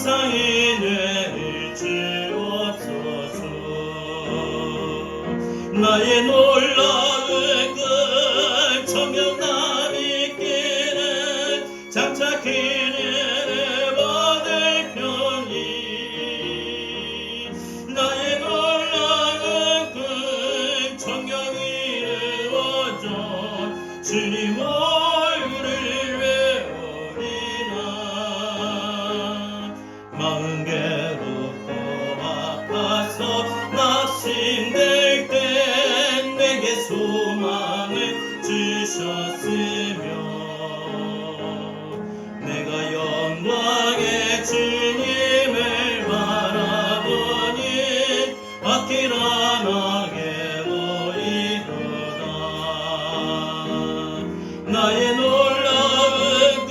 감상의 뇌를 주옵소서. 나의 놀라운 그 청경남이 길은 장차 길을 받을 편이 나의 놀라운 그 청경이 이루어져 주님 얼굴을 외우리라. 마음 괴롭고 아파서 낙심될 때 내게 소망을 주셨으며 내가 영광의 주님을 바라보니 아끼라나게 오이도다. 나의 놀라운 그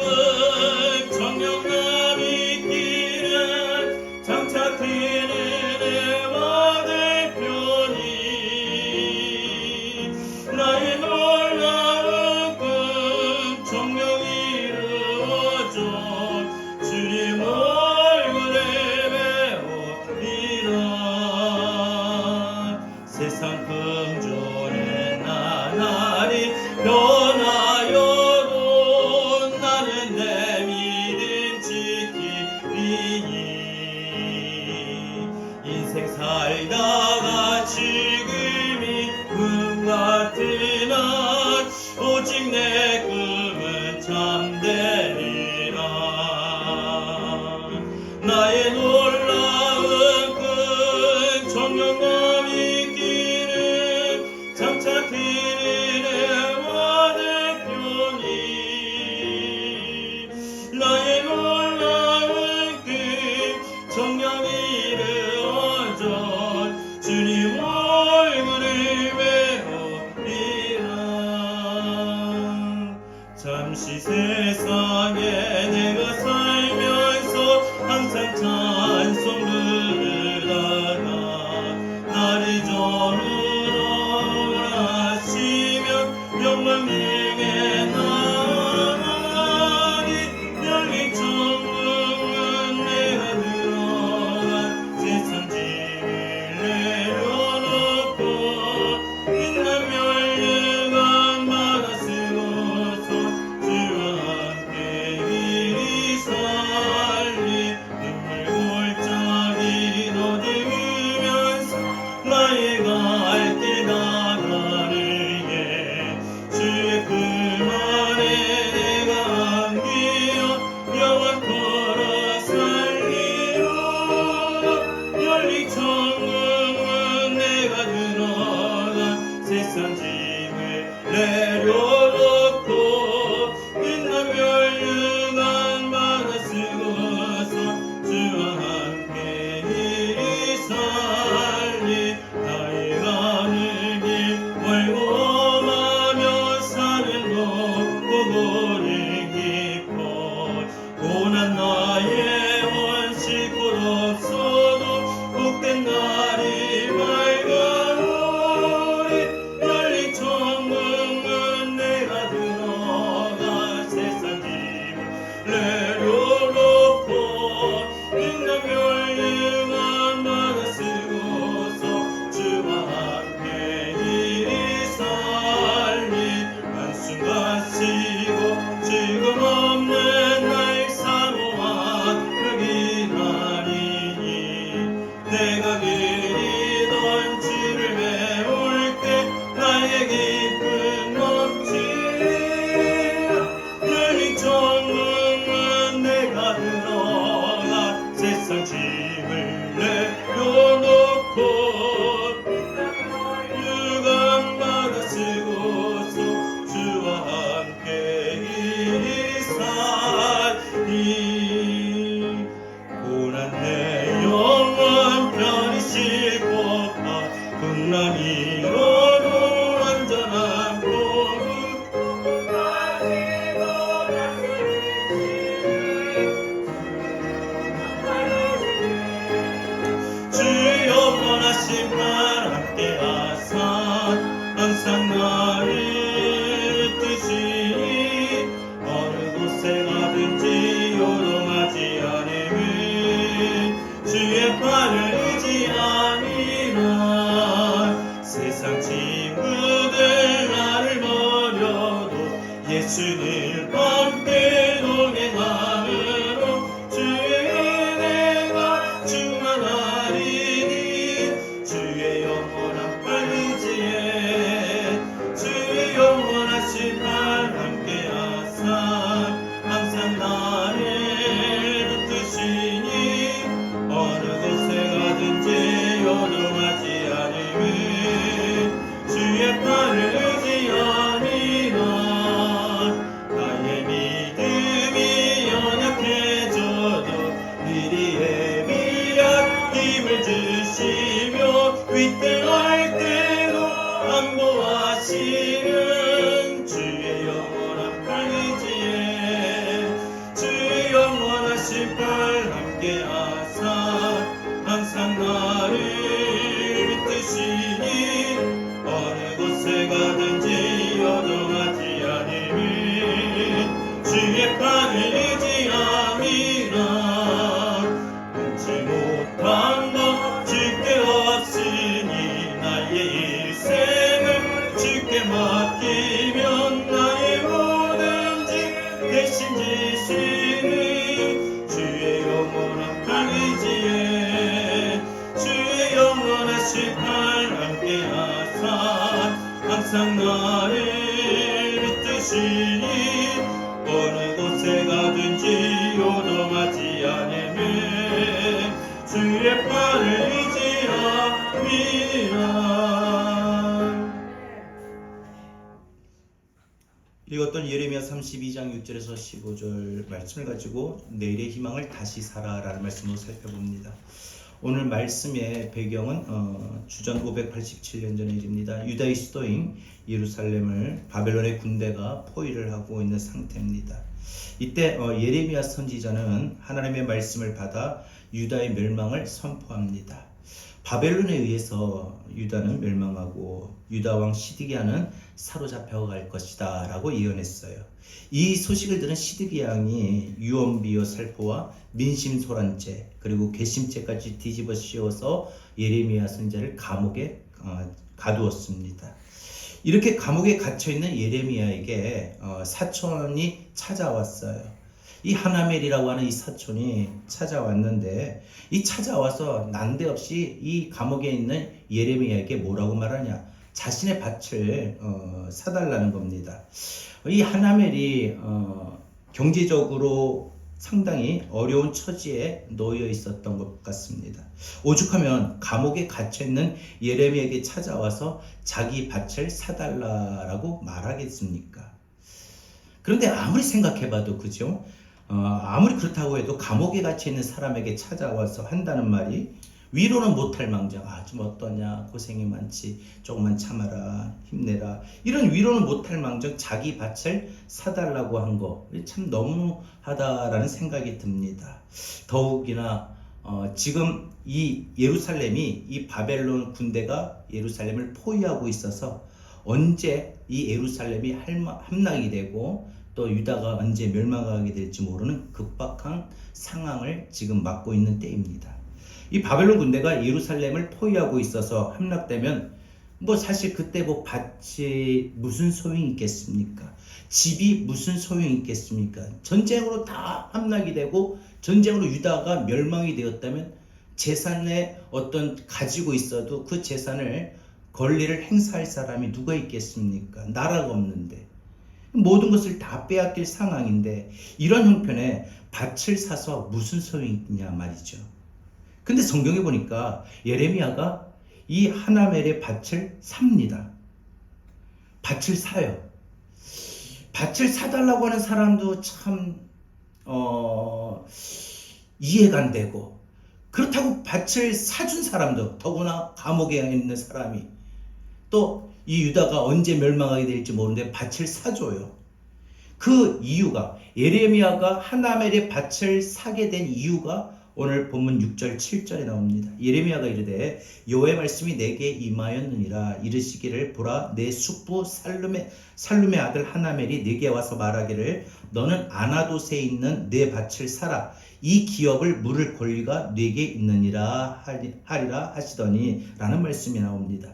청경남이 길은 장차 길을 받을 편이 나의 놀라운 그 청경이 이루어져 주님 얼굴을 배우리라. 세상 금조는 나날이 변하여도 나는 내 믿음 지키리니 인생 살다가 지금이 꿈 같으나 오직 내 꿈은 참되리라. 나의 놀라운 그 청경남이 길은 장차 길을 받을 편이 나의 놀라운 그 청경이 이루어져 주님 얼굴을 배우리라. 잠시 세상에 내가 살면서 항상 함께 하사 항상 나를 믿으시니 어느 곳에 가든지 요동하지 않으니 주의 팔을 의지함이라 끊지 못한 것 주께 없으니 나의 일생을 주께 맡기면 나의 모든 짐 대신 지시니 주의 영원한 팔 의지에 주의 영원하신 팔 함께 하사 항상 나를 믿으시니 어느 곳에 가든지 요동하지 않으면 주의 팔을 의지함이라. 읽었던 예레미야 32장 6절에서 15절 말씀을 가지고 내일의 희망을 다시 살아라는 말씀으로 살펴봅니다. 오늘 말씀의 배경은 주전 587년 전의 일입니다. 유다의 수도인 예루살렘을 바벨론의 군대가 포위를 하고 있는 상태입니다. 이때 예레미야 선지자는 하나님의 말씀을 받아 유다의 멸망을 선포합니다. 바벨론에 의해서 유다는 멸망하고 유다 왕 시드기야는 사로잡혀갈 것이다 라고 예언했어요. 이 소식을 들은 시드기야 왕이 유언비어 살포와 민심소란죄 그리고 괘씸죄까지 뒤집어 씌워서 예레미야 선지자를 감옥에 가두었습니다. 이렇게 감옥에 갇혀있는 예레미야에게 사촌이 찾아왔어요. 이 하나멜이라고 하는 이 사촌이 찾아왔는데 이 찾아와서 난데없이 이 감옥에 있는 예레미야에게 뭐라고 말하냐, 자신의 밭을 사달라는 겁니다. 이 하나멜이 경제적으로 상당히 어려운 처지에 놓여 있었던 것 같습니다. 오죽하면 감옥에 갇혀있는 예레미야에게 찾아와서 자기 밭을 사달라고 말하겠습니까? 그런데 아무리 생각해봐도 그죠? 아무리 그렇다고 해도 감옥에 갇혀있는 사람에게 찾아와서 한다는 말이 위로는 못할 망정, 좀 어떠냐, 고생이 많지, 조금만 참아라, 힘내라, 이런 위로는 못할 망정 자기 밭을 사달라고 한 거 참 너무하다라는 생각이 듭니다. 더욱이나 지금 이 예루살렘이, 이 바벨론 군대가 예루살렘을 포위하고 있어서 언제 이 예루살렘이 함락이 되고 또 유다가 언제 멸망하게 될지 모르는 급박한 상황을 지금 맞고 있는 때입니다. 이 바벨론 군대가 예루살렘을 포위하고 있어서 함락되면 사실 그때 밭이 무슨 소용이 있겠습니까? 집이 무슨 소용이 있겠습니까? 전쟁으로 다 함락이 되고 전쟁으로 유다가 멸망이 되었다면 재산에 가지고 있어도 그 재산을 권리를 행사할 사람이 누가 있겠습니까? 나라가 없는데 모든 것을 다 빼앗길 상황인데 이런 형편에 밭을 사서 무슨 소용이 있냐 말이죠. 근데 성경에 보니까 예레미야가 이 하나멜의 밭을 삽니다. 밭을 사요. 밭을 사달라고 하는 사람도 참 이해가 안 되고, 그렇다고 밭을 사준 사람도, 더구나 감옥에 있는 사람이, 또 이 유다가 언제 멸망하게 될지 모르는데 밭을 사줘요. 그 이유가, 예레미야가 하나멜의 밭을 사게 된 이유가 오늘 본문 6절 7절에 나옵니다. 예레미야가 이르되 여호와의 말씀이 내게 임하였느니라. 이르시기를 보라, 내 숙부 살룸의 아들 하나멜이 내게 와서 말하기를 너는 아나돗에 있는 내 밭을 사라. 이 기업을 물을 권리가 내게 있느니라 하리라 하시더니 라는 말씀이 나옵니다.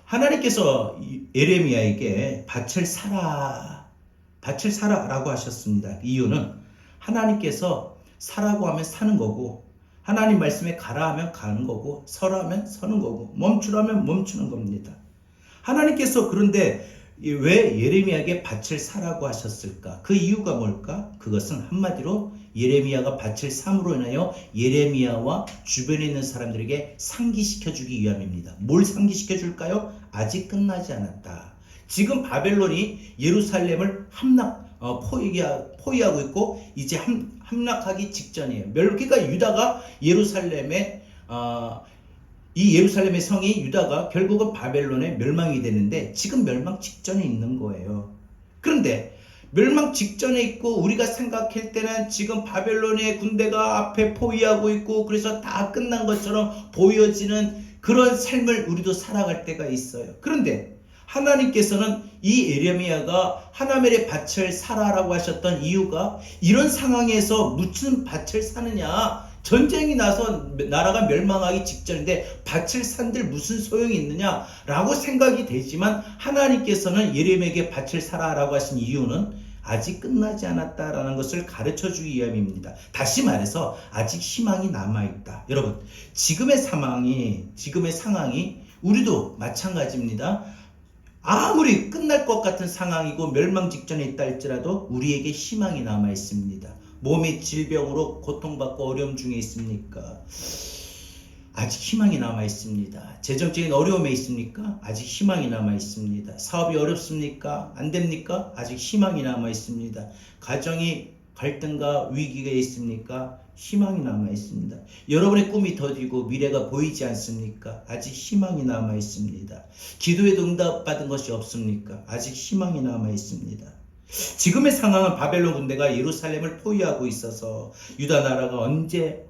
하나님께서 예레미야에게 밭을 사라 라고 하셨습니다. 이유는 하나님께서 사라고 하면 사는 거고, 하나님 말씀에 가라 하면 가는 거고, 서라 하면 서는 거고, 멈추라면 멈추는 겁니다. 하나님께서 그런데 왜 예레미야에게 밭을 사라고 하셨을까? 그 이유가 뭘까? 그것은 한마디로 예레미야가 밭을 삼으로 인하여 예레미야와 주변에 있는 사람들에게 상기시켜주기 위함입니다. 뭘 상기시켜줄까요? 아직 끝나지 않았다. 지금 바벨론이 예루살렘을 포위하고 있고 이제 함락하기 직전이에요. 그러니까 유다가 예루살렘의 이 예루살렘의 성이 유다가 결국은 바벨론의 멸망이 되는데 지금 멸망 직전에 있는 거예요. 그런데 멸망 직전에 있고 우리가 생각할 때는 지금 바벨론의 군대가 앞에 포위하고 있고 그래서 다 끝난 것처럼 보여지는 그런 삶을 우리도 살아갈 때가 있어요. 그런데 하나님께서는 이 예레미야가 하나멜의 밭을 사라라고 하셨던 이유가 이런 상황에서 무슨 밭을 사느냐, 전쟁이 나서 나라가 멸망하기 직전인데 밭을 산들 무슨 소용이 있느냐라고 생각이 되지만 하나님께서는 예레미야에게 밭을 사라라고 하신 이유는 아직 끝나지 않았다라는 것을 가르쳐 주기 위함입니다. 다시 말해서 아직 희망이 남아있다. 여러분, 지금의 상황이 우리도 마찬가지입니다. 아무리 끝날 것 같은 상황이고 멸망 직전에 있다 할지라도 우리에게 희망이 남아 있습니다. 몸이 질병으로 고통받고 어려움 중에 있습니까? 아직 희망이 남아 있습니다. 재정적인 어려움에 있습니까? 아직 희망이 남아 있습니다. 사업이 어렵습니까? 안 됩니까? 아직 희망이 남아 있습니다. 가정이 갈등과 위기가 있습니까? 희망이 남아 있습니다. 여러분의 꿈이 더디고 미래가 보이지 않습니까? 아직 희망이 남아 있습니다. 기도에도 응답받은 것이 없습니까? 아직 희망이 남아 있습니다. 지금의 상황은 바벨론 군대가 예루살렘을 포위하고 있어서 유다 나라가 언제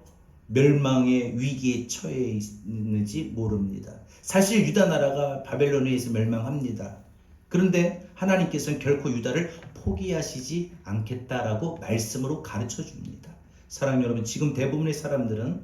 멸망의 위기에 처해 있는지 모릅니다. 사실 유다 나라가 바벨론에 의해서 멸망합니다. 그런데 하나님께서는 결코 유다를 포기하시지 않겠다라고 말씀으로 가르쳐 줍니다. 사랑하는 여러분, 지금 대부분의 사람들은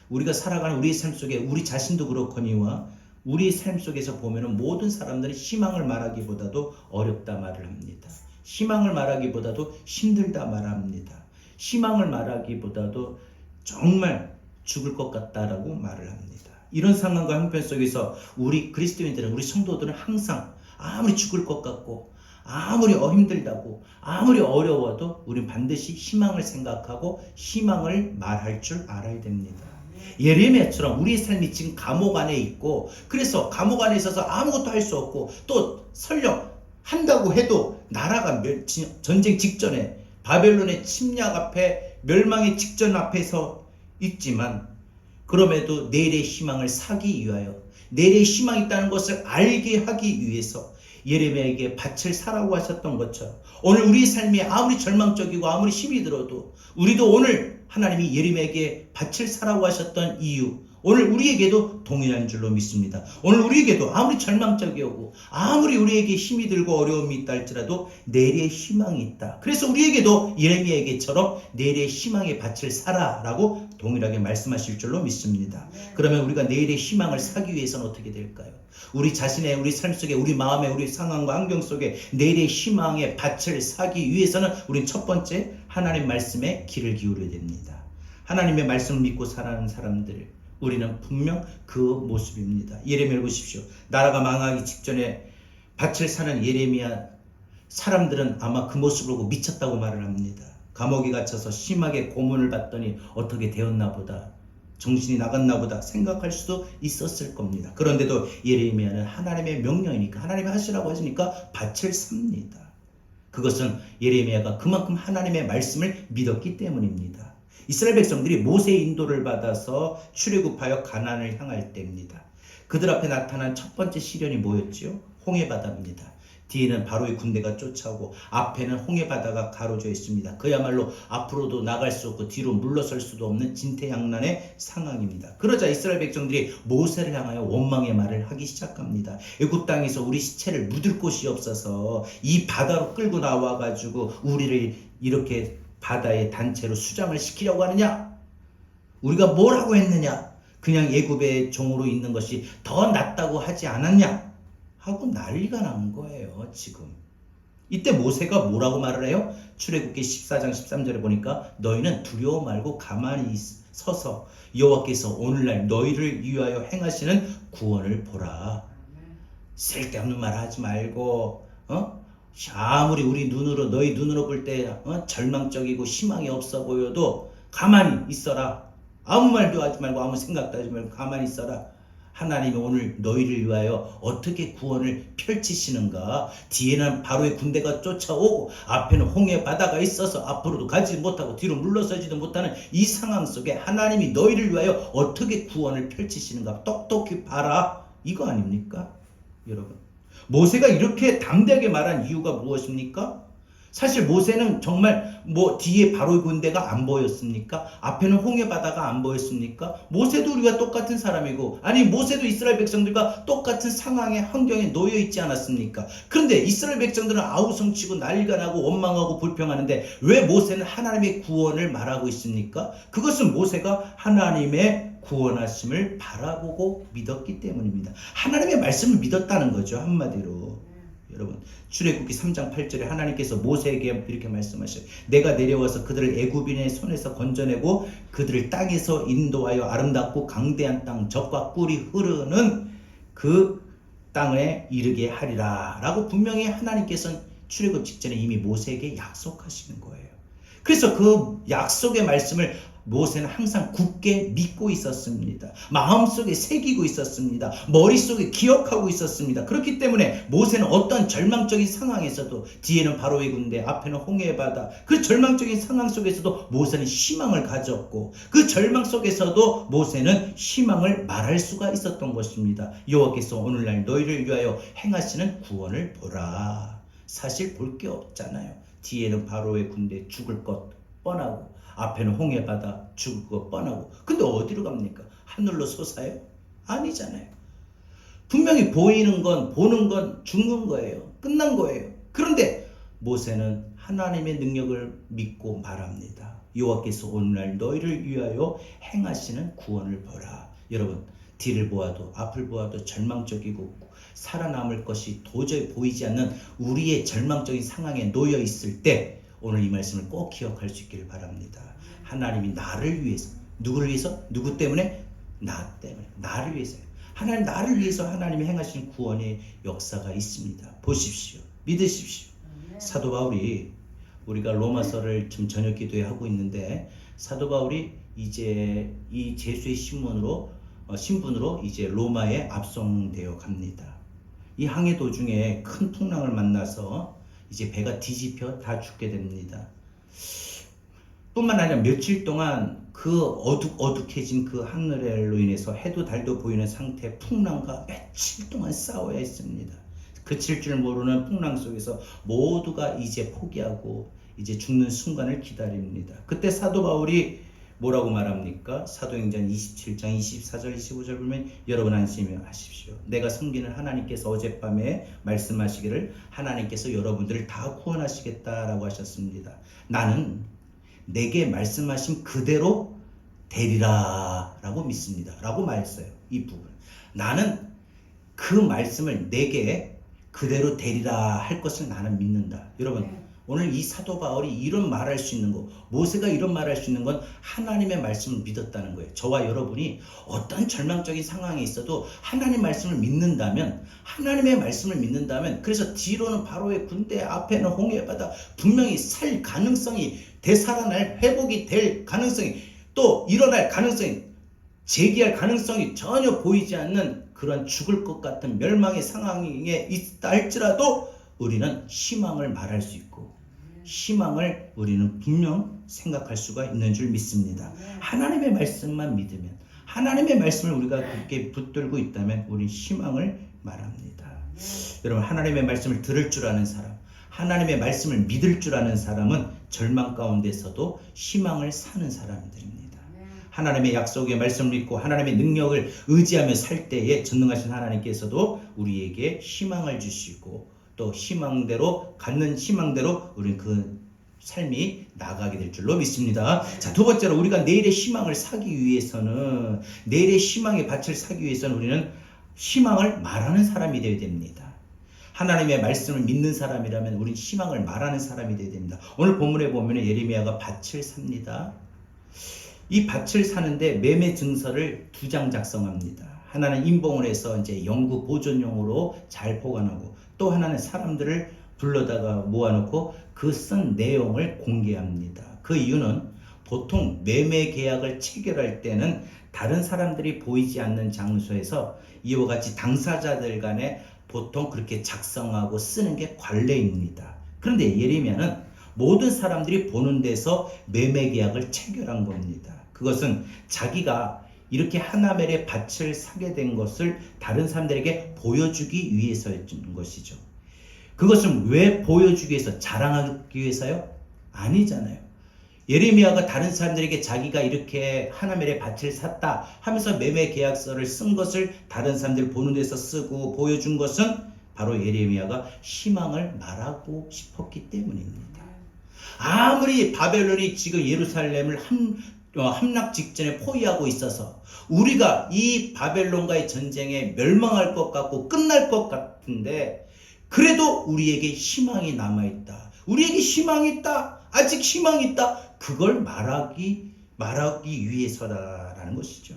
우리가 살아가는 우리의 삶 속에 우리 자신도 그렇거니와 우리의 삶 속에서 보면은 모든 사람들은 희망을 말하기보다도 어렵다 말을 합니다. 희망을 말하기보다도 힘들다 말합니다. 희망을 말하기보다도 정말 죽을 것 같다라고 말을 합니다. 이런 상황과 형편 속에서 우리 그리스도인들은, 우리 성도들은 항상 아무리 죽을 것 같고 아무리 힘들다고 아무리 어려워도 우리는 반드시 희망을 생각하고 희망을 말할 줄 알아야 됩니다. 예레미야처럼 우리의 삶이 지금 감옥 안에 있고 그래서 감옥 안에 있어서 아무것도 할 수 없고 또 설령 한다고 해도 나라가 전쟁 직전에 바벨론의 침략 앞에 멸망의 직전 앞에서 있지만 그럼에도 내일의 희망을 사기 위하여 내일의 희망이 있다는 것을 알게 하기 위해서 예레미야에게 밭을 사라고 하셨던 것처럼 오늘 우리의 삶이 아무리 절망적이고 아무리 힘이 들어도 우리도 오늘 하나님이 예레미야에게 밭을 사라고 하셨던 이유, 오늘 우리에게도 동일한 줄로 믿습니다. 오늘 우리에게도 아무리 절망적이고 아무리 우리에게 힘이 들고 어려움이 있다 할지라도 내일의 희망이 있다. 그래서 우리에게도 예레미야에게처럼 내일의 희망의 밭을 사라라고 동일하게 말씀하실 줄로 믿습니다. 그러면 우리가 내일의 희망을 사기 위해서는 어떻게 될까요? 우리 자신의 우리 삶 속에 우리 마음의 우리 상황과 환경 속에 내일의 희망의 밭을 사기 위해서는 우린 첫 번째 하나님 말씀에 귀를 기울여야 됩니다. 하나님의 말씀을 믿고 살아가는 사람들, 우리는 분명 그 모습입니다. 예레미야를 보십시오. 나라가 망하기 직전에 밭을 사는 예레미야, 사람들은 아마 그 모습을 보고 미쳤다고 말을 합니다. 감옥에 갇혀서 심하게 고문을 받더니 어떻게 되었나 보다, 정신이 나갔나 보다 생각할 수도 있었을 겁니다. 그런데도 예레미야는 하나님의 명령이니까, 하나님이 하시라고 하시니까 밭을 삽니다. 그것은 예레미야가 그만큼 하나님의 말씀을 믿었기 때문입니다. 이스라엘 백성들이 모세의 인도를 받아서 출애굽하여 가나안을 향할 때입니다. 그들 앞에 나타난 첫 번째 시련이 뭐였지요? 홍해바다입니다. 뒤에는 바로의 군대가 쫓아오고 앞에는 홍해바다가 가로져 있습니다. 그야말로 앞으로도 나갈 수 없고 뒤로 물러설 수도 없는 진퇴양난의 상황입니다. 그러자 이스라엘 백성들이 모세를 향하여 원망의 말을 하기 시작합니다. 애굽 땅에서 우리 시체를 묻을 곳이 없어서 이 바다로 끌고 나와가지고 우리를 이렇게 바다의 단체로 수장을 시키려고 하느냐? 우리가 뭐라고 했느냐? 그냥 애굽의 종으로 있는 것이 더 낫다고 하지 않았냐? 하고 난리가 난 거예요. 지금 이때 모세가 뭐라고 말을 해요? 출애굽기 14장 13절에 보니까 너희는 두려워 말고 가만히 서서 여호와께서 오늘날 너희를 위하여 행하시는 구원을 보라. 쓸데없는 말 하지 말고 아무리 우리 눈으로, 너희 눈으로 볼 때 절망적이고 희망이 없어 보여도 가만히 있어라. 아무 말도 하지 말고 아무 생각도 하지 말고 가만히 있어라. 하나님이 오늘 너희를 위하여 어떻게 구원을 펼치시는가. 뒤에는 바로의 군대가 쫓아오고 앞에는 홍해 바다가 있어서 앞으로도 가지 못하고 뒤로 물러서지도 못하는 이 상황 속에 하나님이 너희를 위하여 어떻게 구원을 펼치시는가 똑똑히 봐라. 이거 아닙니까? 여러분, 모세가 이렇게 담대하게 말한 이유가 무엇입니까? 사실 모세는 정말 뭐 뒤에 바로의 군대가 안 보였습니까? 앞에는 홍해 바다가 안 보였습니까? 모세도 우리가 똑같은 사람이고, 아니 모세도 이스라엘 백성들과 똑같은 상황의 환경에 놓여 있지 않았습니까? 그런데 이스라엘 백성들은 아우성치고 난리가 나고 원망하고 불평하는데 왜 모세는 하나님의 구원을 말하고 있습니까? 그것은 모세가 하나님의 구원하심을 바라보고 믿었기 때문입니다. 하나님의 말씀을 믿었다는 거죠, 한마디로. 여러분, 출애굽기 3장 8절에 하나님께서 모세에게 이렇게 말씀하셔요. 내가 내려와서 그들을 애굽인의 손에서 건져내고 그들을 땅에서 인도하여 아름답고 강대한 땅, 젖과 꿀이 흐르는 그 땅에 이르게 하리라 라고 분명히 하나님께서는 출애굽 직전에 이미 모세에게 약속하시는 거예요. 그래서 그 약속의 말씀을 모세는 항상 굳게 믿고 있었습니다. 마음속에 새기고 있었습니다. 머릿속에 기억하고 있었습니다. 그렇기 때문에 모세는 어떤 절망적인 상황에서도, 뒤에는 바로의 군대, 앞에는 홍해 바다, 그 절망적인 상황 속에서도 모세는 희망을 가졌고, 그 절망 속에서도 모세는 희망을 말할 수가 있었던 것입니다. 여호와께서 오늘날 너희를 위하여 행하시는 구원을 보라. 사실 볼 게 없잖아요. 뒤에는 바로의 군대, 죽을 것 뻔하고, 앞에는 홍해 바다, 죽을 것 뻔하고. 근데 어디로 갑니까? 하늘로 솟아요? 아니잖아요. 분명히 보이는 건, 보는 건 죽는 거예요. 끝난 거예요. 그런데 모세는 하나님의 능력을 믿고 말합니다. 여호와께서 오늘날 너희를 위하여 행하시는 구원을 보라. 여러분, 뒤를 보아도 앞을 보아도 절망적이고 살아남을 것이 도저히 보이지 않는 우리의 절망적인 상황에 놓여 있을 때 오늘 이 말씀을 꼭 기억할 수 있기를 바랍니다. 하나님이 나를 위해서, 누구를 위해서? 누구 때문에? 나 때문에, 나를 위해서요. 하나님, 나를 위해서 하나님이 행하신 구원의 역사가 있습니다. 보십시오. 믿으십시오. 사도 바울이, 우리가 로마서를 지금 저녁 기도에 하고 있는데, 사도 바울이 이제 이 제수의 신분으로 이제 로마에 압송되어 갑니다. 이 항해 도중에 큰 풍랑을 만나서 이제 배가 뒤집혀 다 죽게 됩니다. 뿐만 아니라 며칠 동안 그 어둑해진 그 하늘로 인해서 해도 달도 보이는 상태, 풍랑과 며칠 동안 싸워야 했습니다. 그칠 줄 모르는 풍랑 속에서 모두가 이제 포기하고 이제 죽는 순간을 기다립니다. 그때 사도 바울이 뭐라고 말합니까? 사도행전 27장 24절 25절 보면, 여러분 안심하십시오. 내가 섬기는 하나님께서 어젯밤에 말씀하시기를 하나님께서 여러분들을 다 구원하시겠다라고 하셨습니다. 나는 내게 말씀하신 그대로 되리라 라고 믿습니다 라고 말했어요. 이 부분, 나는 그 말씀을 내게 그대로 되리라 할 것을 나는 믿는다. 여러분, 오늘 이 사도 바울이 이런 말할 수 있는 거, 모세가 이런 말할 수 있는 건 하나님의 말씀을 믿었다는 거예요. 저와 여러분이 어떤 절망적인 상황에 있어도 하나님 말씀을 믿는다면, 하나님의 말씀을 믿는다면, 그래서 뒤로는 바로의 군대, 앞에는 홍해 바다, 분명히 살 가능성이, 되살아날, 회복이 될 가능성이, 또 일어날 가능성이, 재기할 가능성이 전혀 보이지 않는 그런 죽을 것 같은 멸망의 상황에 있다 할지라도 우리는 희망을 말할 수 있고, 희망을 우리는 분명 생각할 수가 있는 줄 믿습니다. 하나님의 말씀만 믿으면, 하나님의 말씀을 우리가 굳게 붙들고 있다면 우리 희망을 말합니다. 여러분, 하나님의 말씀을 들을 줄 아는 사람, 하나님의 말씀을 믿을 줄 아는 사람은 절망 가운데서도 희망을 사는 사람들입니다. 하나님의 약속의 말씀을 믿고 하나님의 능력을 의지하며 살 때에 전능하신 하나님께서도 우리에게 희망을 주시고, 또 희망대로, 갖는 희망대로 우리는 그 삶이 나아가게 될 줄로 믿습니다. 자, 두 번째로, 우리가 내일의 희망을 사기 위해서는, 내일의 희망의 밭을 사기 위해서는 우리는 희망을 말하는 사람이 되어야 됩니다. 하나님의 말씀을 믿는 사람이라면 우리는 희망을 말하는 사람이 되어야 됩니다. 오늘 본문에 보면 예레미야가 밭을 삽니다. 이 밭을 사는데 매매 증서를 2장 작성합니다. 하나는 임봉을 해서 이제 영구 보존용으로 잘 보관하고, 또 하나는 사람들을 불러다가 모아놓고 그 쓴 내용을 공개합니다. 그 이유는 보통 매매 계약을 체결할 때는 다른 사람들이 보이지 않는 장소에서 이와 같이 당사자들 간에 보통 그렇게 작성하고 쓰는 게 관례입니다. 그런데 예레미야는 모든 사람들이 보는 데서 매매 계약을 체결한 겁니다. 그것은 자기가 이렇게 하나멜의 밭을 사게 된 것을 다른 사람들에게 보여주기 위해서였던 것이죠. 그것은 왜 보여주기 위해서, 자랑하기 위해서요? 아니잖아요. 예레미야가 다른 사람들에게 자기가 이렇게 하나멜의 밭을 샀다 하면서 매매 계약서를 쓴 것을 다른 사람들 보는 데서 쓰고 보여준 것은 바로 예레미야가 희망을 말하고 싶었기 때문입니다. 아무리 바벨론이 지금 예루살렘을 함락 직전에 포위하고 있어서 우리가 이 바벨론과의 전쟁에 멸망할 것 같고 끝날 것 같은데, 그래도 우리에게 희망이 남아있다, 우리에게 희망이 있다, 아직 희망이 있다, 그걸 말하기 위해서라는 것이죠.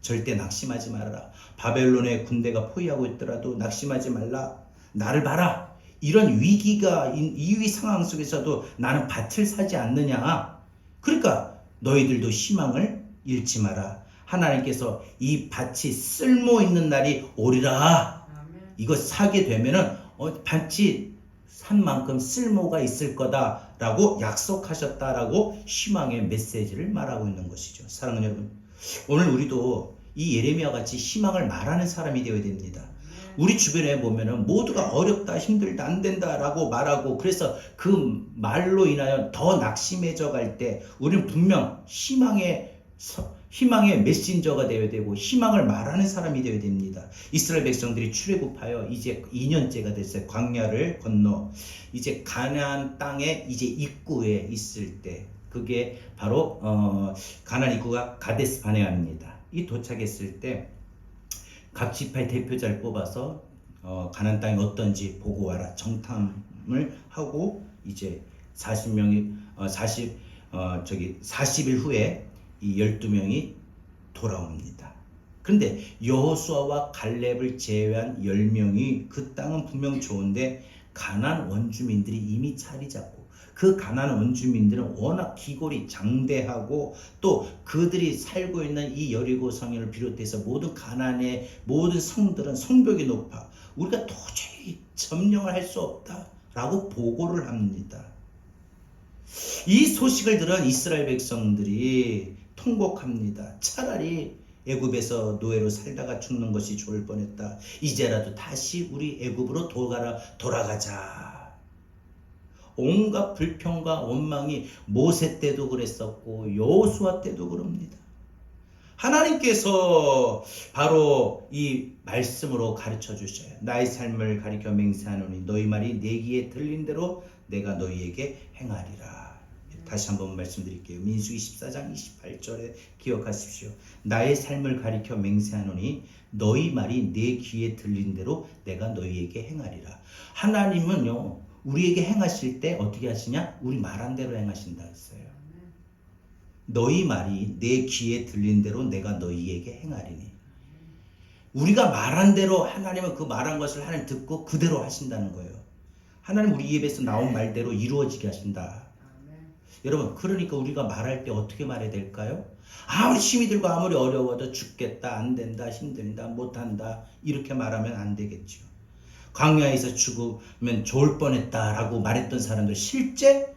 절대 낙심하지 말아라. 바벨론의 군대가 포위하고 있더라도 낙심하지 말라. 나를 봐라. 이런 위기가, 이 상황 속에서도 나는 밭을 사지 않느냐. 그러니까 너희들도 희망을 잃지 마라. 하나님께서 이 밭이 쓸모 있는 날이 오리라. 이거 사게 되면은 밭이 산 만큼 쓸모가 있을 거다라고 약속하셨다라고 희망의 메시지를 말하고 있는 것이죠. 사랑하는 여러분, 오늘 우리도 이 예레미야 같이 희망을 말하는 사람이 되어야 됩니다. 우리 주변에 보면은 모두가 어렵다, 힘들다, 안 된다라고 말하고, 그래서 그 말로 인하여 더 낙심해져 갈 때 우리는 분명 희망의 메신저가 되어야 되고 희망을 말하는 사람이 되어야 됩니다. 이스라엘 백성들이 출애굽하여 이제 2년째가 됐어요. 광야를 건너 이제 가나안 땅에 이제 입구에 있을 때, 그게 바로 가나안 입구가 가데스 바네아입니다. 이 도착했을 때 각 지파의 대표자를 뽑아서 가나안 땅이 어떤지 보고 와라, 정탐을 하고 이제 40일 후에 이 12명이 돌아옵니다. 그런데 여호수아와 갈렙을 제외한 10명이, 그 땅은 분명 좋은데 가나안 원주민들이 이미 자리 잡고, 그 가나안 원주민들은 워낙 기골이 장대하고 또 그들이 살고 있는 이 여리고 성을 비롯해서 모든 가나안의 모든 성들은 성벽이 높아 우리가 도저히 점령을 할 수 없다라고 보고를 합니다. 이 소식을 들은 이스라엘 백성들이 통곡합니다. 차라리 애굽에서 노예로 살다가 죽는 것이 좋을 뻔했다. 이제라도 다시 우리 애굽으로 돌아가자. 온갖 불평과 원망이 모세 때도 그랬었고 여호수아 때도 그럽니다. 하나님께서 바로 이 말씀으로 가르쳐 주셔요. 나의 삶을 가리켜 맹세하노니 너희 말이 내 귀에 들린 대로 내가 너희에게 행하리라. 다시 한번 말씀드릴게요. 민수기 14장 28절에 기억하십시오. 나의 삶을 가리켜 맹세하노니 너희 말이 내 귀에 들린 대로 내가 너희에게 행하리라. 하나님은요, 우리에게 행하실 때 어떻게 하시냐? 우리 말한 대로 행하신다 했어요. 너희 말이 내 귀에 들린 대로 내가 너희에게 행하리니. 우리가 말한 대로 하나님은 그 말한 것을 하나님 듣고 그대로 하신다는 거예요. 하나님 우리 입에서 나온 말대로 이루어지게 하신다. 여러분, 그러니까 우리가 말할 때 어떻게 말해야 될까요? 아무리 힘이 들고 아무리 어려워도 죽겠다, 안 된다, 힘든다, 못한다 이렇게 말하면 안 되겠죠. 광야에서 죽으면 좋을 뻔했다라고 말했던 사람들 실제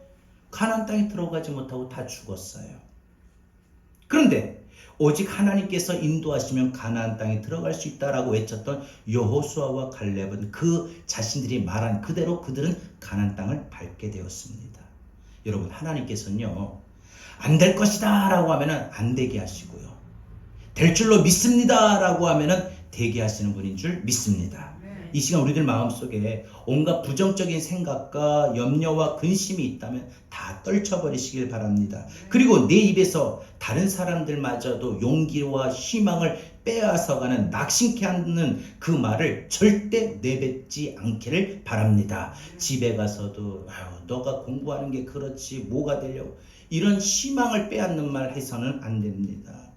가나안 땅에 들어가지 못하고 다 죽었어요. 그런데 오직 하나님께서 인도하시면 가나안 땅에 들어갈 수 있다라고 외쳤던 여호수아와 갈렙은 그 자신들이 말한 그대로 그들은 가나안 땅을 밟게 되었습니다. 여러분, 하나님께서는요, 안 될 것이다 라고 하면은 안 되게 하시고요, 될 줄로 믿습니다 라고 하면은 되게 하시는 분인 줄 믿습니다. 이 시간 우리들 마음속에 온갖 부정적인 생각과 염려와 근심이 있다면 다 떨쳐버리시길 바랍니다. 그리고 내 입에서 다른 사람들마저도 용기와 희망을 빼앗아가는, 낙심케 하는 그 말을 절대 내뱉지 않기를 바랍니다. 집에 가서도 너가 공부하는 게 그렇지 뭐가 되려고 이런 희망을 빼앗는 말 해서는 안 됩니다.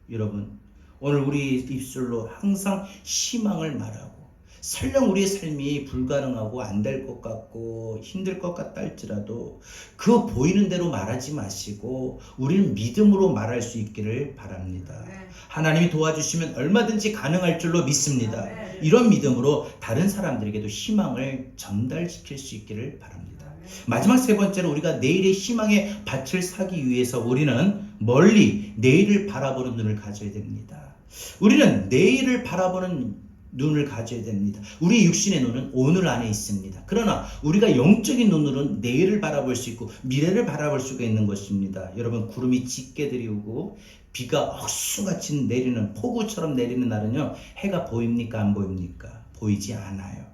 여러분, 오늘 우리 입술로 항상 희망을 말하고, 설령 우리의 삶이 불가능하고 안 될 것 같고 힘들 것 같다 할지라도 그 보이는 대로 말하지 마시고 우리는 믿음으로 말할 수 있기를 바랍니다. 하나님이 도와주시면 얼마든지 가능할 줄로 믿습니다. 이런 믿음으로 다른 사람들에게도 희망을 전달시킬 수 있기를 바랍니다. 마지막 세 번째로, 우리가 내일의 희망의 밭을 사기 위해서 우리는 멀리 내일을 바라보는 눈을 가져야 됩니다. 우리는 내일을 바라보는 눈을 가져야 됩니다. 우리 육신의 눈은 오늘 안에 있습니다. 그러나 우리가 영적인 눈으로는 내일을 바라볼 수 있고 미래를 바라볼 수가 있는 것입니다. 여러분, 구름이 짙게 들이오고 비가 억수같이 내리는, 폭우처럼 내리는 날은요, 해가 보입니까 안 보입니까? 보이지 않아요.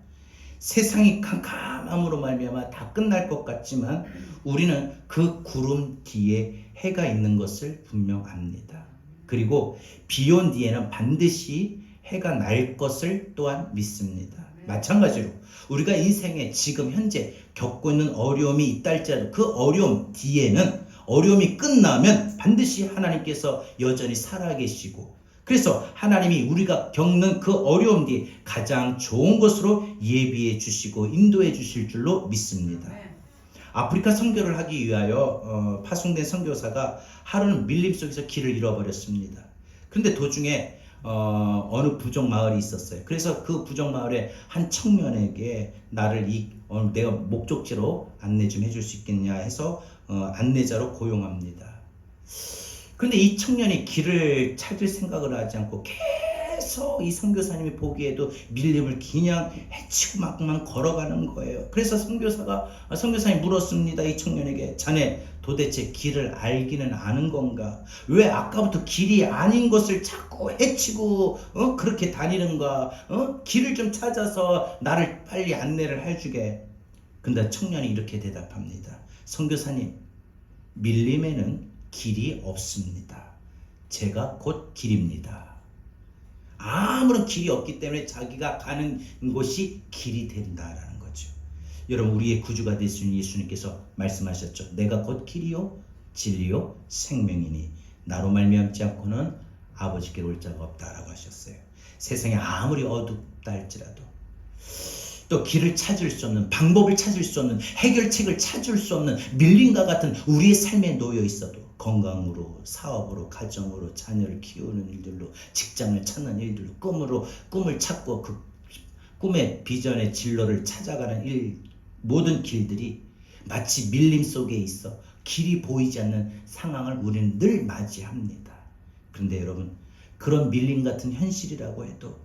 세상이 캄캄함으로 말미암아 다 끝날 것 같지만 우리는 그 구름 뒤에 해가 있는 것을 분명 압니다. 그리고 비 온 뒤에는 반드시 해가 날 것을 또한 믿습니다. 마찬가지로 우리가 인생에 지금 현재 겪고 있는 어려움이 있다 할지라도 그 어려움 뒤에는, 어려움이 끝나면 반드시 하나님께서 여전히 살아계시고, 그래서 하나님이 우리가 겪는 그 어려움 뒤에 가장 좋은 것으로 예비해 주시고 인도해 주실 줄로 믿습니다. 아프리카 선교를 하기 위하여 파송된 선교사가 하루는 밀림 속에서 길을 잃어버렸습니다. 그런데 도중에 어느 부족 마을이 있었어요. 그래서 그 부족 마을에 한 청년에게 나를 내가 목적지로 안내 좀 해줄 수 있겠냐 해서 안내자로 고용합니다. 그런데 이 청년이 길을 찾을 생각을 하지 않고 계속 이 선교사님이 보기에도 밀림을 그냥 헤치고 막만 걸어가는 거예요. 그래서 선교사님이 물었습니다. 이 청년에게, 자네 도대체 길을 알기는 아는 건가? 왜 아까부터 길이 아닌 것을 자꾸 헤치고 그렇게 다니는가? 길을 좀 찾아서 나를 빨리 안내를 해주게. 근데 청년이 이렇게 대답합니다. 선교사님, 밀림에는 길이 없습니다. 제가 곧 길입니다. 아무런 길이 없기 때문에 자기가 가는 곳이 길이 된다라는 거죠. 여러분, 우리의 구주가 되신 예수님께서 말씀하셨죠. 내가 곧 길이요 진리요 생명이니 나로 말미암지 않고는 아버지께로 올 자가 없다라고 하셨어요. 세상에 아무리 어둡다 할지라도, 또 길을 찾을 수 없는, 방법을 찾을 수 없는, 해결책을 찾을 수 없는 밀림과 같은 우리의 삶에 놓여 있어도 건강으로, 사업으로, 가정으로, 자녀를 키우는 일들로, 직장을 찾는 일들로, 꿈을 찾고 그 꿈의 비전의 진로를 찾아가는 모든 길들이 마치 밀림 속에 있어 길이 보이지 않는 상황을 우리는 늘 맞이합니다. 그런데 여러분, 그런 밀림 같은 현실이라고 해도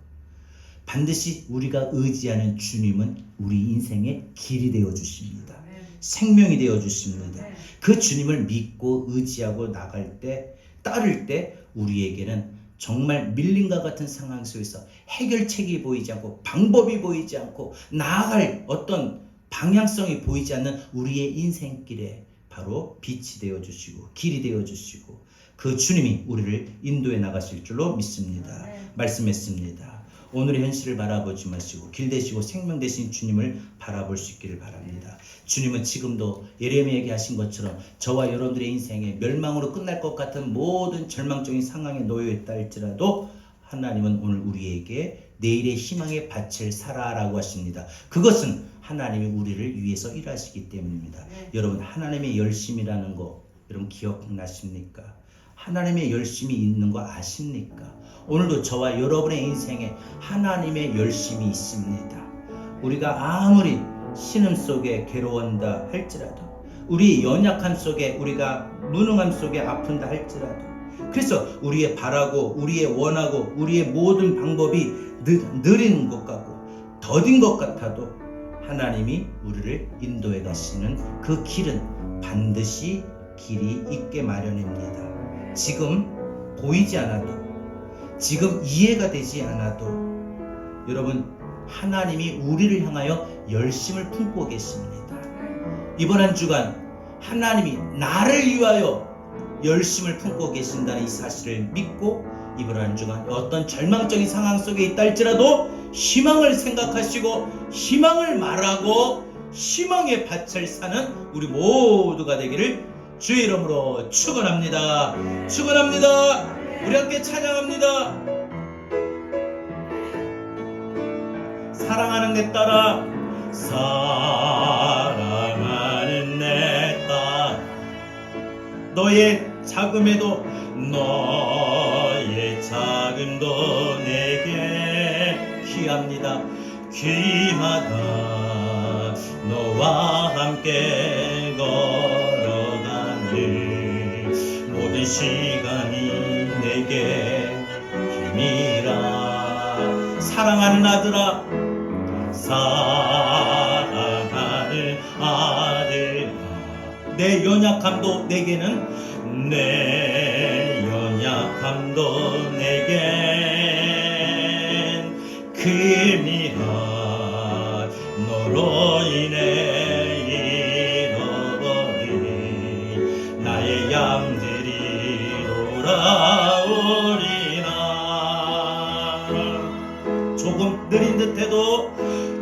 반드시 우리가 의지하는 주님은 우리 인생의 길이 되어 주십니다. 생명이 되어 주십니다. 그 주님을 믿고 의지하고 나갈 때, 따를 때 우리에게는 정말 밀림과 같은 상황 속에서 해결책이 보이지 않고 방법이 보이지 않고 나아갈 어떤 방향성이 보이지 않는 우리의 인생길에 바로 빛이 되어 주시고 길이 되어 주시고 그 주님이 우리를 인도해 나가실 줄로 믿습니다. 말씀했습니다. 오늘의 현실을 바라보지 마시고 길 되시고 생명 되신 주님을 바라볼 수 있기를 바랍니다. 주님은 지금도 예레미야에게 하신 것처럼 저와 여러분들의 인생에 멸망으로 끝날 것 같은 모든 절망적인 상황에 놓여 있다 할지라도 하나님은 오늘 우리에게 내일의 희망의 밭을 사라라고 하십니다. 그것은 하나님이 우리를 위해서 일하시기 때문입니다. 여러분, 하나님의 열심이라는 거 여러분 기억나십니까? 하나님의 열심이 있는 거 아십니까? 오늘도 저와 여러분의 인생에 하나님의 열심이 있습니다. 우리가 아무리 신음 속에 괴로운다 할지라도, 우리 연약함 속에, 우리가 무능함 속에 아픈다 할지라도, 그래서 우리의 바라고 우리의 원하고 우리의 모든 방법이 느린 것 같고 더딘 것 같아도 하나님이 우리를 인도해 가시는 그 길은 반드시 길이 있게 마련입니다. 지금 보이지 않아도, 지금 이해가 되지 않아도 여러분, 하나님이 우리를 향하여 열심을 품고 계십니다. 이번 한 주간 하나님이 나를 위하여 열심을 품고 계신다는 이 사실을 믿고 이번 한 주간 어떤 절망적인 상황 속에 있다 할지라도 희망을 생각하시고 희망을 말하고 희망의 밭을 사는 우리 모두가 되기를 주의 이름으로 축원합니다. 축원합니다. 우리 함께 찬양합니다. 사랑하는 내 딸아, 사랑하는 내 딸, 너의 자금에도 너의 자금도 내게 귀합니다. 귀하다. 너와 함께 걸어가는 모든 시간이 내게 힘이라. 사랑하는 아들아, 사랑하는 아들아, 내 연약함도 내게는, 내 연약함도 내겐 금이라. 너로 인해 잃어버린 나의 양들이 돌아오리라. 조금 느린 듯해도,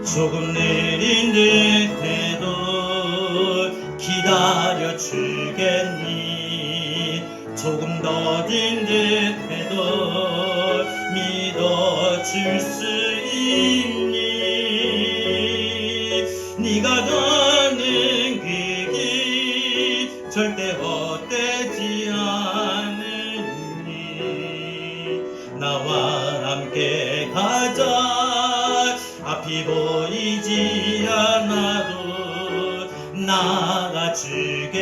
조금 느린 듯해도 기다려 주겠니. 조금 더딘 듯해도 믿어줄 수 있니. 네가 가는 그 길 절대 헛되지 않으니. 나와 함께 가자. 앞이 보이지 않아도 나가주겠니.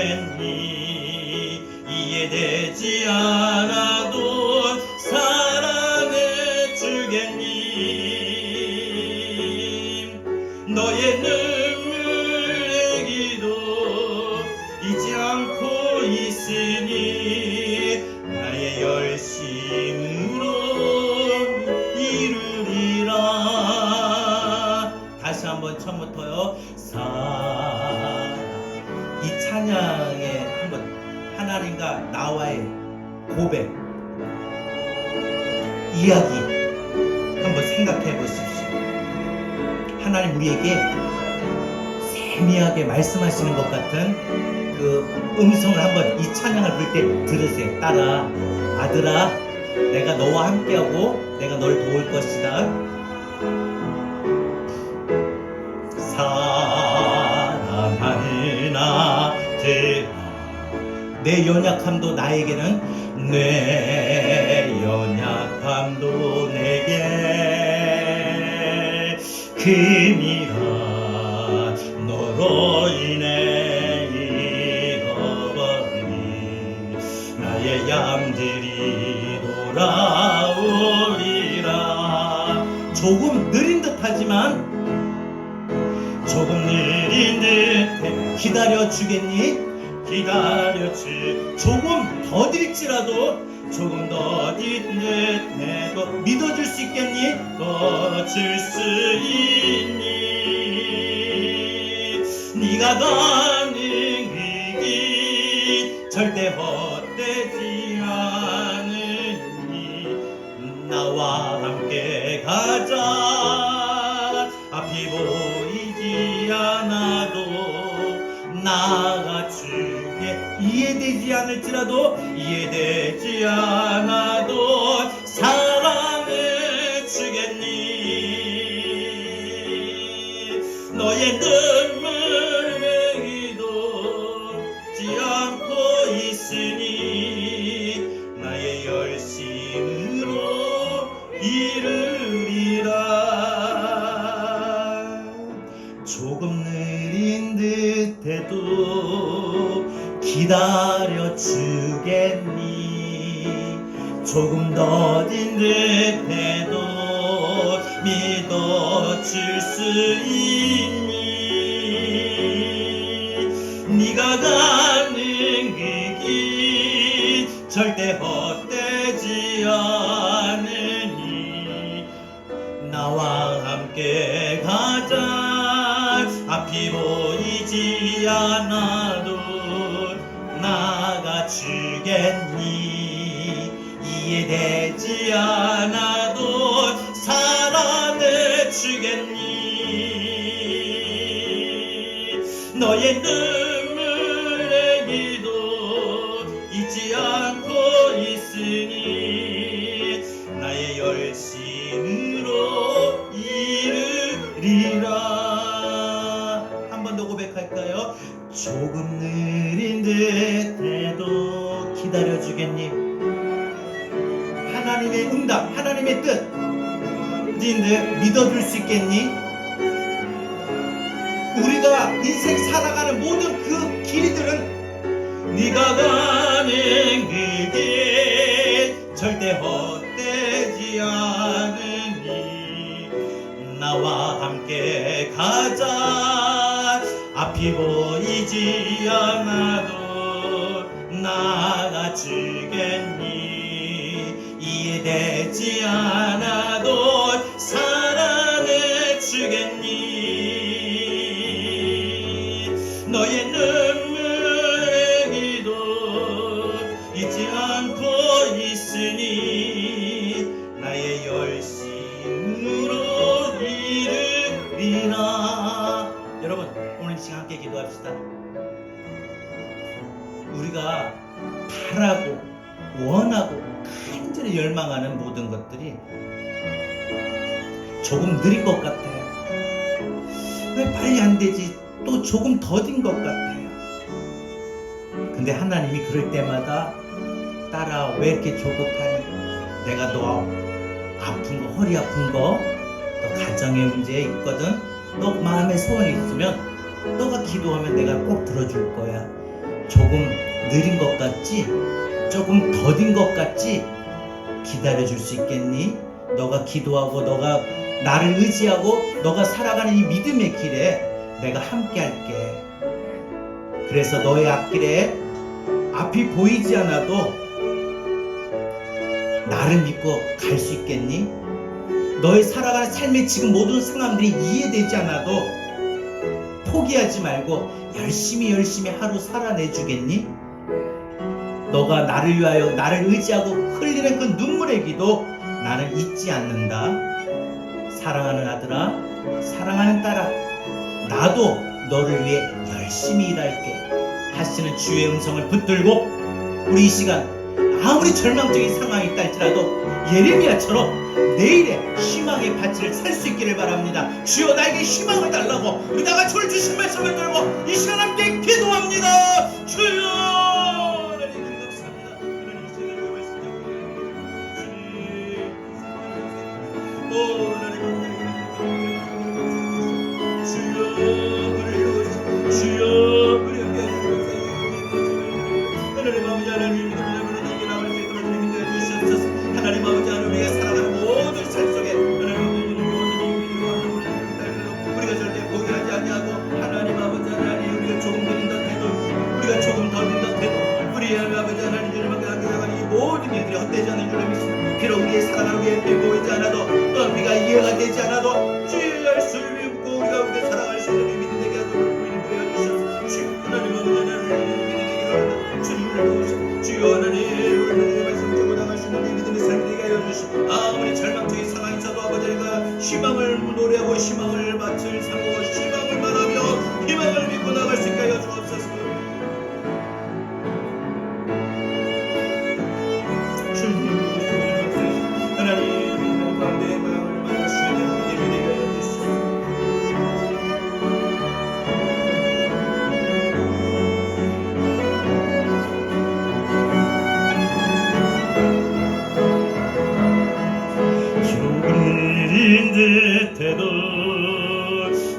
이해되지 않아도 사랑해 주겠니. 너의 눈물의 기도 잊지 않고 있으니 나의 열심으로 이루리라. 다시 한번 처음부터요. 이 찬양에 한번 하나님과 나와의 고백, 이야기 한번 생각해 보십시오. 하나님 우리에게 세미하게 말씀하시는 것 같은 그 음성을 한번 이 찬양을 부를 때 들으세요. 따라. 아들아, 내가 너와 함께하고 내가 널 도울 것이다. 사랑하는 아들아, 내 연약함도 나에게는, 내 연약함도 내게 금이라. 너로 인해 잃어버린 나의 양들이 돌아오리라. 조금 느린 듯하지만, 조금 느린 듯해 기다려주겠니? 기다려주. 조금 더딜지라도, 조금 더딘 듯해도 믿어줄 수 있겠니? 믿어줄 수 있니? 네가 가는 그 길 절대 헛되지 않으니. 나와 함께 가자. 앞이 보이지 않아도 나가주게. 이해되지 않을지라도, 이해되지 않아도 사랑해 주겠니. 너의 눈물의 기도 잊지 않고 있으니 나의 열심으로 이루리라. 조금 느린 듯해도 기다려 주겠니. 조금 더딘 듯해도 믿어줄 수 있니. 네가 가는 그 길 절대 헛되지 않으니. 나와 함께 가자. 앞이 보이지 않아도 나가주겠니. 이해되지 않아도 사랑해 주겠니. 너의 눈물의 기도 잊지 않고 있으니 나의 열심으로 이루리라. 한 번 더 고백할까요? 조금 느린 듯해도 기다려주겠니. 하나님의 응답, 하나님의 뜻 믿어줄 수 있겠니? 우리가 인생 살아가는 모든 그 길들은 네가 가는 그 길 절대 헛되지 않으니. 나와 함께 가자. 앞이 보이지 않아도 나가주겠니. 이해되지 않아도 사랑해주겠니. 너의 눈물의 기도 잊지 않고 있으니 나의 열심으로 이르리라. 여러분, 오늘 이 시간 함께 기도합시다. 우리가 바라고 원하고 간절히 열망하는 모든 것들이 조금 느린 것 같아요. 왜 빨리 안 되지? 또 조금 더딘 것 같아요. 근데 하나님이 그럴 때마다 딸아, 왜 이렇게 조급하니? 내가 너 아픈 거, 허리 아픈 거, 너 가정의 문제 있거든? 너 마음에 소원이 있으면 너가 기도하면 내가 꼭 들어줄 거야. 조금 느린 것 같지? 조금 더딘 것 같지? 기다려줄 수 있겠니? 너가 기도하고 너가 나를 의지하고 너가 살아가는 이 믿음의 길에 내가 함께 할게. 그래서 너의 앞길에 앞이 보이지 않아도 나를 믿고 갈 수 있겠니? 너의 살아가는 삶의 지금 모든 상황들이 이해되지 않아도 포기하지 말고 열심히 하루 살아내주겠니? 너가 나를 위하여 나를 의지하고 흘리는 그 눈물의 기도 나는 잊지 않는다. 사랑하는 아들아, 사랑하는 딸아, 나도 너를 위해 열심히 일할게 하시는 주의 음성을 붙들고 우리 이 시간 아무리 절망적인 상황이 있다 할지라도 예레미야처럼 내일의 희망의 밭을 살 수 있기를 바랍니다. 주여 나에게 희망을 달라고 우리 다같이 오늘 주신 말씀을 들고 이 시간 함께 기도합니다. 주여 하나님 감사합니다. 하나님 이 시간을 위해 말씀 주여 하나님 주여 우리 함께 하나님 아버지 하나님 믿음으로 나올 수 있도록 믿게 해주시옵소서. 하나님 아버지 하나님 우리가 살아가는 모든 삶 속에 하나님 우리가 절대 포기하지 아니하고 하나님 아버지 하나님 우리가 조금 느린 듯 해도 우리가 조금 더 느린 듯 해도 우리 하나님 아버지 하나님 주님께 나가는 이 모든 일들이 헛되지 않는 줄을 믿습니다. 비록 우리의 살아가는 게 보이지 않아도 우리가 이해가 되지 않아도 주의 말씀을 믿고 우리가 살아갈 수 있는 믿음 되게 하도록 우리는 주여 하나님 아버지 하나님 주님을 도우시고 주여 하나님 우리의 말씀 듣고 나갈 수 있는 믿음의 삶이 되게 하여 주시고 아무리 절망적인 상황이 있어도 아버지가 희망을 노래하고 희망을 밭을 삼고 희망을 말하며 희망을 믿고 나갈 수 있게 하여 주옵소서. 주님 하나님 내 마음을 만나시는 믿음이 되게 하여 주시고 듯해도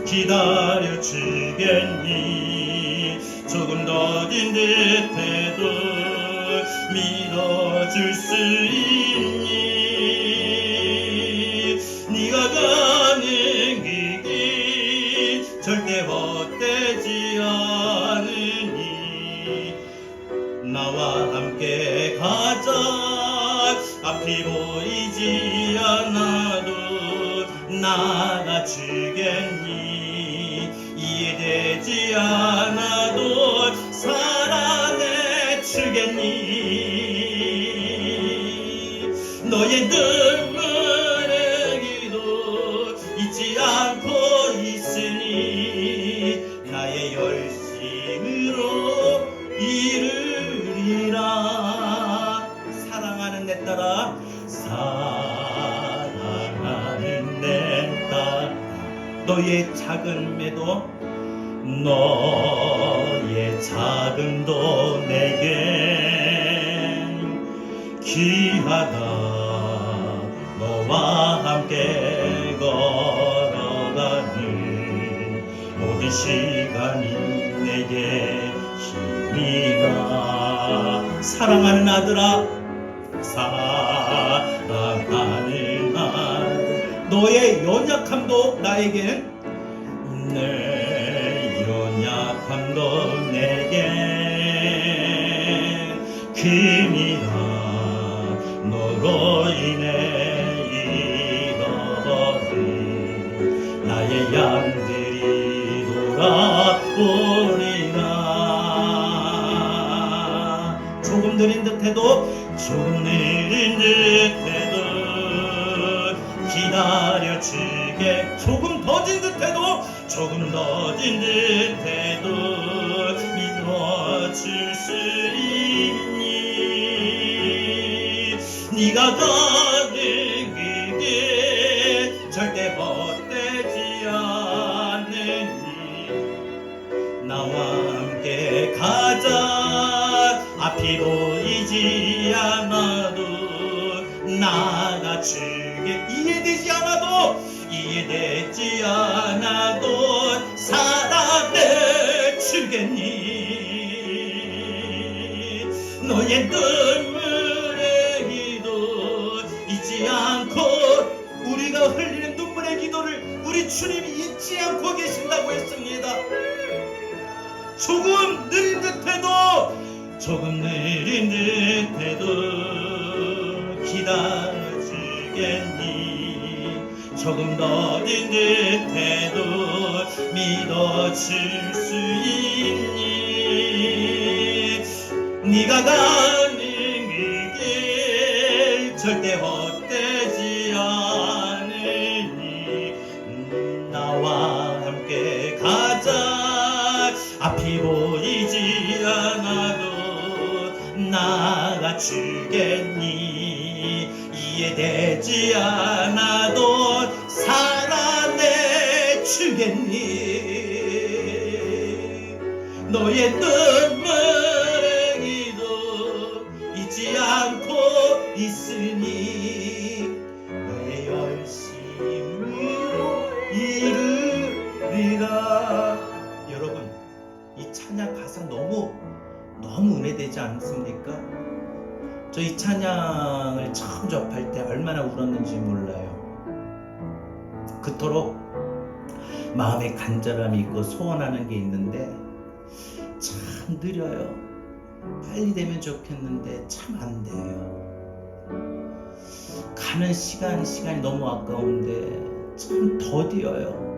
기다려주겠니. 조금 더딘 듯해도 믿어줄 수 있니. 네가 가는 길이 절대 헛되지 않으니 나와 함께 가자. 앞이 보이지 않아도 나가주겠니. 이해되지 않아도 살아내주겠니. 너의 눈물의 기도 잊지 않고 있으니 나의 열심으로 이루리라. 사랑하는 내 딸아, 사랑하는 내 딸, 너의 작은매도 너의 작은도 내겐 귀하다. 너와 함께 걸어가는 모든 시간이 내게 힘이다. 사랑하는 아들아, 사랑하는 아들, 너의 연약함도 나에겐 내 연약함도 내게 금이라 너로 인해 잃어버린 나의 양들이 돌아오리라. 조금 느린 듯해도 조금 느린 듯해도 기다려주게. 조금 더딘 듯해도 조금 더딘 듯해도 믿어줄 수 있니? 네가 가는 길에 절대 헛되지 않으니 나와 함께 가자. 앞이 보이지 않아도 나가주게. 이해되지 않아도 사랑해 주겠니? 너의 눈물의 기도 잊지 않고, 우리가 흘리는 눈물의 기도를 우리 주님이 잊지 않고 계신다고 했습니다. 조금 느린 듯해도 기다려주겠니? 조금 더딘 듯해도 믿어줄 수 있니? 네가 가는 길 절대 헛되지 않으니 나와 함께 가자. 앞이 보이지 않아도 나가주겠니? 이해되지 않아도 사랑해 주겠니? 너의 눈물의 기도 잊지 않고 있으니 너의 열심으로 이루리라. 여러분, 이 찬양 가사 너무 은혜되지 않습니까? 저 이 찬양을 처음 접할 때 얼마나 울었는지 몰라요. 그토록 마음에 간절함이 있고 소원하는 게 있는데 참 느려요. 빨리 되면 좋겠는데 참 안 돼요. 가는 시간이 너무 아까운데 참 더디어요.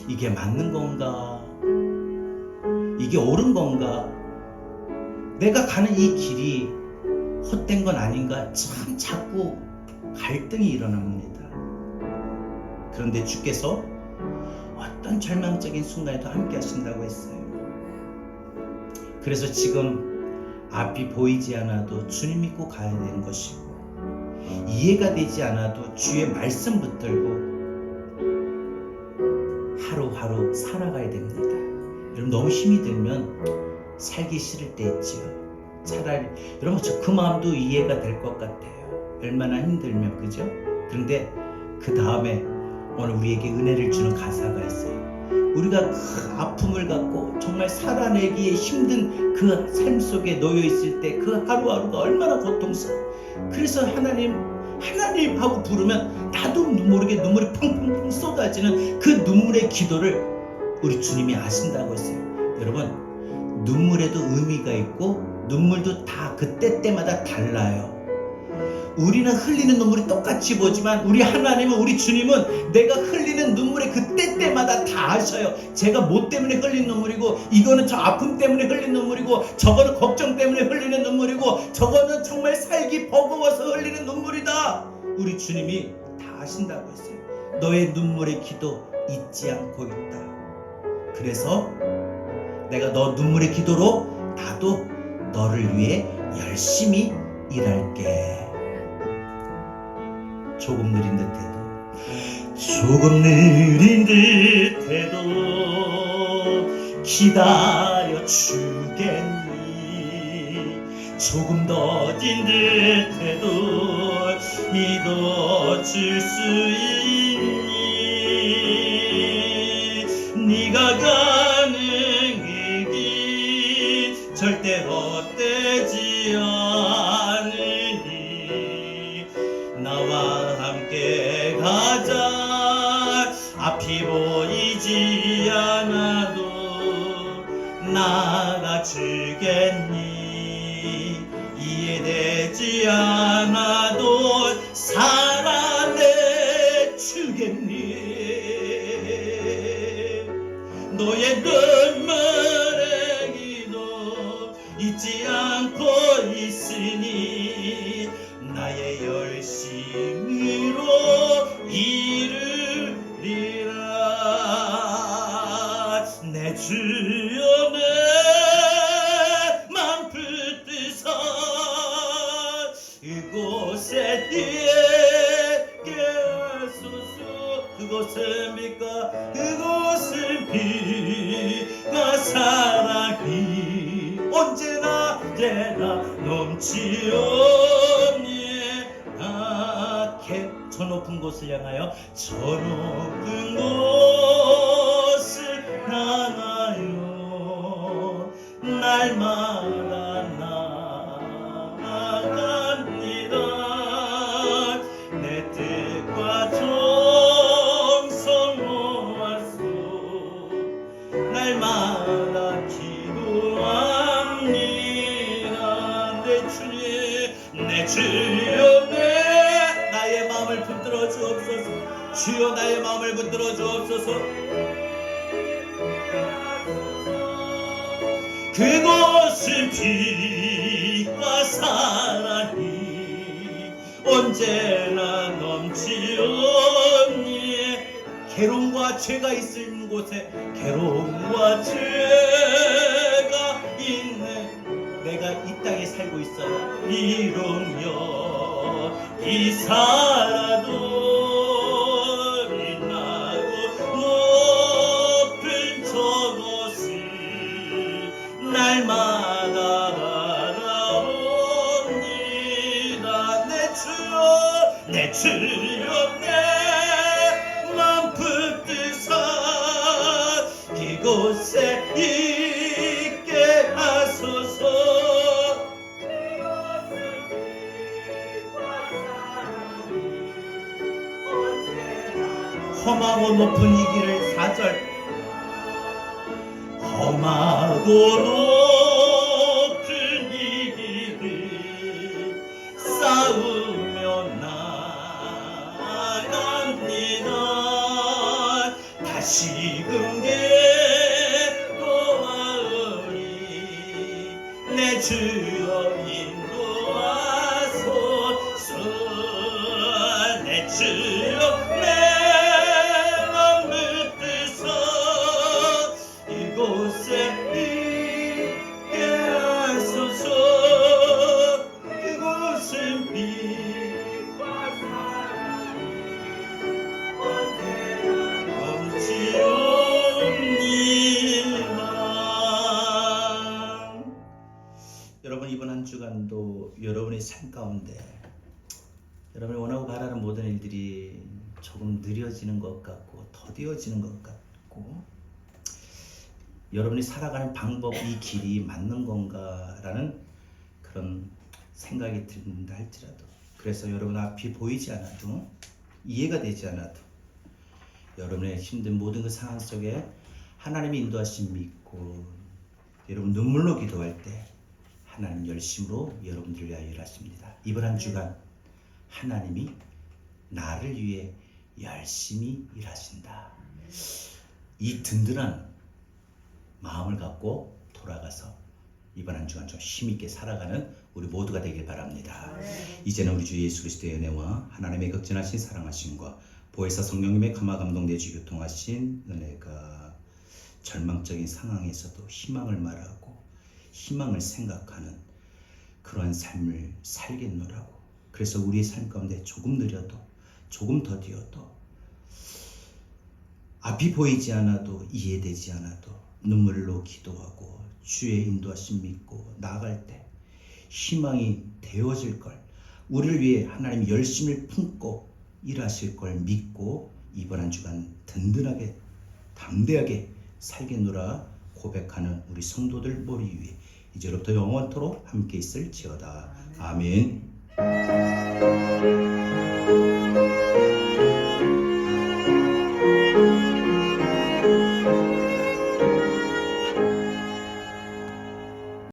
이게 맞는 건가? 이게 옳은 건가? 내가 가는 이 길이 헛된 건 아닌가? 참 자꾸 갈등이 일어납니다. 그런데 주께서 어떤 절망적인 순간에도 함께 하신다고 했어요. 그래서 지금 앞이 보이지 않아도 주님 믿고 가야 되는 것이고, 이해가 되지 않아도 주의 말씀 붙들고 하루하루 살아가야 됩니다. 여러분, 너무 힘이 들면 살기 싫을 때 있지요. 차라리 여러분, 저 그 마음도 이해가 될 것 같아요. 얼마나 힘들면, 그죠? 그런데 그 다음에 오늘 우리에게 은혜를 주는 가사가 있어요. 우리가 그 아픔을 갖고 정말 살아내기에 힘든 그 삶 속에 놓여 있을 때 그 하루하루가 얼마나 고통스러워. 그래서 하나님 하고 부르면 나도 모르게 눈물이 펑펑펑 쏟아지는 그 눈물의 기도를 우리 주님이 아신다고 했어요. 여러분, 눈물에도 의미가 있고 눈물도 다 그 때때마다 달라요. 우리는 흘리는 눈물이 똑같이 보지만 우리 하나님은, 우리 주님은 내가 흘리는 눈물의 그 때때마다 다 아셔요. 제가 뭐 때문에 흘린 눈물이고, 이거는 저 아픔 때문에 흘린 눈물이고, 저거는 걱정 때문에 흘리는 눈물이고, 저거는 정말 살기 버거워서 흘리는 눈물이다. 우리 주님이 다 아신다고 했어요. 너의 눈물의 기도 잊지 않고 있다. 그래서 내가 너 눈물의 기도로 나도 너를 위해 열심히 일할게. 조금 느린 듯해도 기다려 주겠니? 조금 더딘 듯해도 믿어줄 수 있니? 네가 가는 길 절대 헛되지 않으니 되지 않아도 살아내 주겠니. 너의 눈물의 기도 잊지 않고 있으니 나의 열심으로 이르리라. 내 주여 내 맘 붙드사 그곳에 있게 하소서. 그곳은 빛과 그곳은 비가 사랑이 언제나 넘치오니. 저 높은 곳을 향하여 저 높은 곳을 향하여 날마다 나아갑니다. 내 뜻과 정성 모아서 날마다 기도합니다. 내 주님 내 주여 나의 마음을 붙들어 주옵소서. 주여 나의 마음을 붙들어 주옵소서. 그곳은 빛과 사랑이 언제나 넘치오니. 괴로움과 죄가 있는 곳에 괴로움과 죄가 있는 내가 이 땅에 살고 있어요. 이름여 이사라도 빛나고 높은 저곳을 날마다 바라옵니다. 내 주여 내 맘 붙드사 이곳에 있게 하소서. 험하고 높은 이 길을 4절 험하고 높은 이 길을 싸우며 나아갑니다. 다시금 기도하오니 내 주여 인도하소서. 내 주여 여러분 이번 한 주간도 여러분의 삶 가운데 여러분이 원하고 바라는 모든 일들이 조금 느려지는 것 같고 더디어지는 것 같고 여러분이 살아가는 방법 이 길이 맞는 건가라는 그런 생각이 든다 할지라도 그래서 여러분 앞이 보이지 않아도 이해가 되지 않아도 여러분의 힘든 모든 그 상황 속에 하나님의 인도하심 믿고 여러분 눈물로 기도할 때 하나님 열심으로 여러분들을 위하여 일하십니다. 이번 한 주간 하나님이 나를 위해 열심히 일하신다. 이 든든한 마음을 갖고 돌아가서 이번 한 주간 좀 힘있게 살아가는 우리 모두가 되길 바랍니다. 이제는 우리 주 예수 그리스도의 은혜와 하나님의 극진하신 사랑하심과 보혜사 성령님의 감화 감동 내주 교통하신 은혜가 절망적인 상황에서도 희망을 말하고 희망을 생각하는 그런 삶을 살겠노라고. 그래서 우리의 삶 가운데 조금 느려도 조금 더디어도 앞이 보이지 않아도 이해되지 않아도 눈물로 기도하고 주의 인도하심 믿고 나아갈 때 희망이 되어질 걸 우리를 위해 하나님이 열심을 품고 일하실 걸 믿고 이번 한 주간 든든하게 담대하게 살겠노라 고백하는 우리 성도들 머리 위에 이제로부터 영원토록 함께 있을지어다. 아멘.